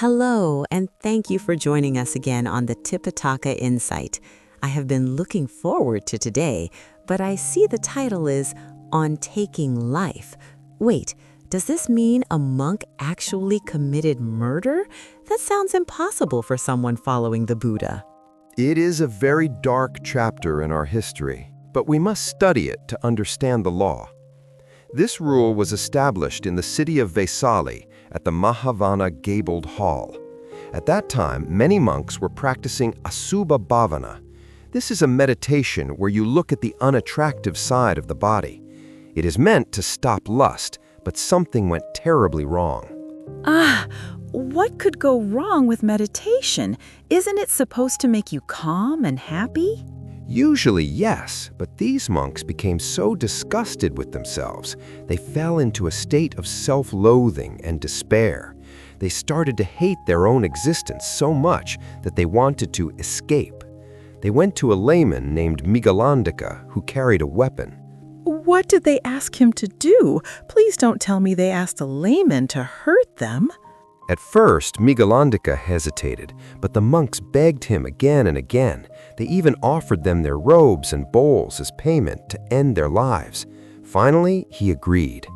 Hello, and thank you for joining us again on the Tipitaka Insight. I have been looking forward to today, but I see the title is On Taking Life. Wait, does this mean a monk actually committed murder? That sounds impossible for someone following the Buddha. It is a very dark chapter in our history, but we must study it to understand the law. This rule was established in the city of Vesālī at the Mahāvana gabled hall. At that time, many monks were practicing asubha bhavana. This is a meditation where you look at the unattractive side of the body. It is meant to stop lust, but something went terribly wrong. What could go wrong with meditation? Isn't it supposed to make you calm and happy? Usually, yes, but these monks became so disgusted with themselves, they fell into a state of self-loathing and despair. They started to hate their own existence so much that they wanted to escape. They went to a layman named Migalaṇḍika who carried a weapon. What did they ask him to do? Please don't tell me they asked a layman to hurt them. At first, Migalaṇḍika hesitated, but the monks begged him again and again. They even offered them their robes and bowls as payment to end their lives. Finally, he agreed.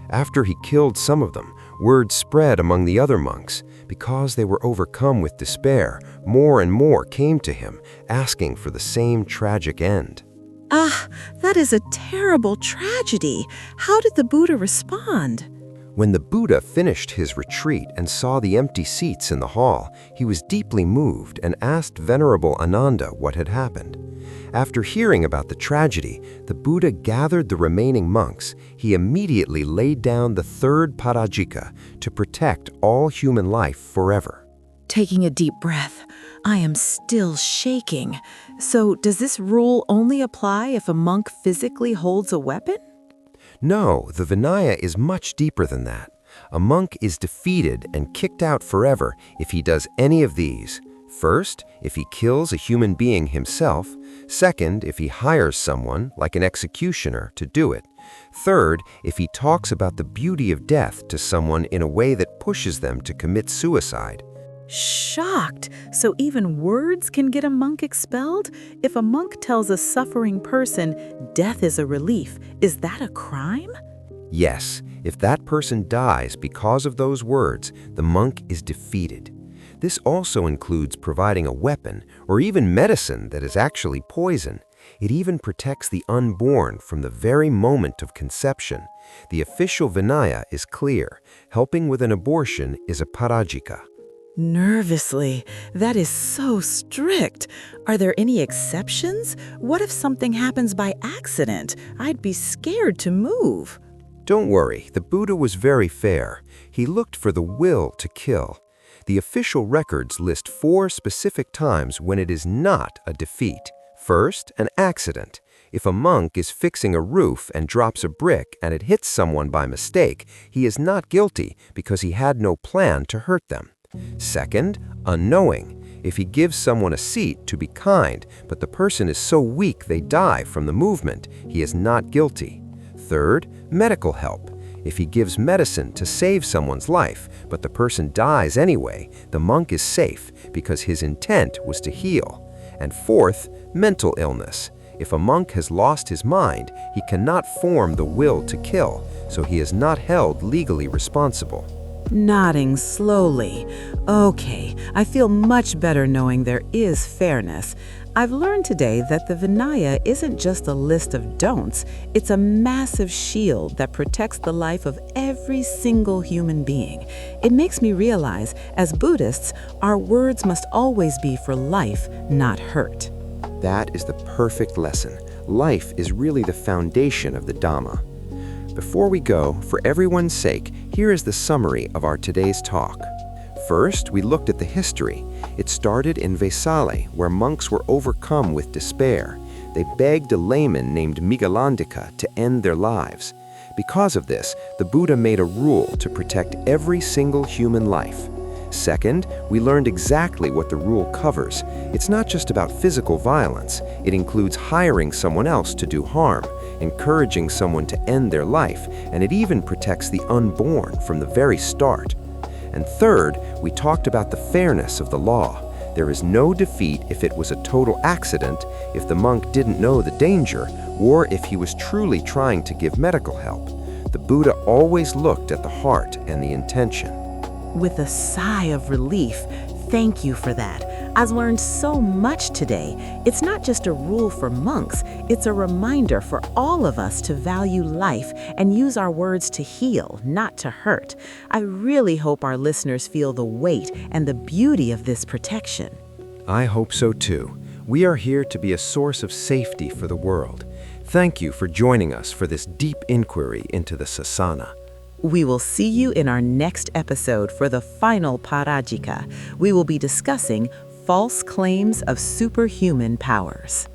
After he killed some of them, word spread among the other monks. Because they were overcome with despair, more and more came to him, asking for the same tragic end. That is a terrible tragedy. How did the Buddha respond? When the Buddha finished his retreat and saw the empty seats in the hall, he was deeply moved and asked Venerable Ananda what had happened. After hearing about the tragedy, the Buddha gathered the remaining monks. He immediately laid down the Third Pārājika to protect all human life forever. Taking a deep breath, I am still shaking. So does this rule only apply if a monk physically holds a weapon? No, the Vinaya is much deeper than that. A monk is defeated and kicked out forever if he does any of these. First, if he kills a human being himself. Second, if he hires someone, like an executioner, to do it. Third, if he talks about the beauty of death to someone in a way that pushes them to commit suicide. Shocked! So even words can get a monk expelled? If a monk tells a suffering person, death is a relief, is that a crime? Yes, if that person dies because of those words, the monk is defeated. This also includes providing a weapon or even medicine that is actually poison. It even protects the unborn from the very moment of conception. The official Vinaya is clear. Helping with an abortion is a pārājika. Nervously. That is so strict. Are there any exceptions? What if something happens by accident? I'd be scared to move. Don't worry, the Buddha was very fair. He looked for the will to kill. The official records list 4 specific times when it is not a defeat. First, an accident. If a monk is fixing a roof and drops a brick and it hits someone by mistake, he is not guilty because he had no plan to hurt them. Second, unknowing. If he gives someone a seat to be kind, but the person is so weak they die from the movement, he is not guilty. Third, medical help. If he gives medicine to save someone's life, but the person dies anyway, the monk is safe because his intent was to heal. And fourth, mental illness. If a monk has lost his mind, he cannot form the will to kill, so he is not held legally responsible. Nodding slowly. Okay, I feel much better knowing there is fairness. I've learned today that the Vinaya isn't just a list of don'ts, it's a massive shield that protects the life of every single human being. It makes me realize, as Buddhists, our words must always be for life, not hurt. That is the perfect lesson. Life is really the foundation of the Dhamma. Before we go, for everyone's sake, here is the summary of our today's talk. First, we looked at the history. It started in Vesālī, where monks were overcome with despair. They begged a layman named Migalaṇḍika to end their lives. Because of this, the Buddha made a rule to protect every single human life. Second, we learned exactly what the rule covers. It's not just about physical violence. It includes hiring someone else to do harm, encouraging someone to end their life, and it even protects the unborn from the very start. And third, we talked about the fairness of the law. There is no defeat if it was a total accident, if the monk didn't know the danger, or if he was truly trying to give medical help. The Buddha always looked at the heart and the intention. With a sigh of relief, thank you for that. I've learned so much today. It's not just a rule for monks, it's a reminder for all of us to value life and use our words to heal, not to hurt. I really hope our listeners feel the weight and the beauty of this protection. I hope so too. We are here to be a source of safety for the world. Thank you for joining us for this deep inquiry into the sasana. We will see you in our next episode for the final Pārājika. We will be discussing false claims of superhuman powers.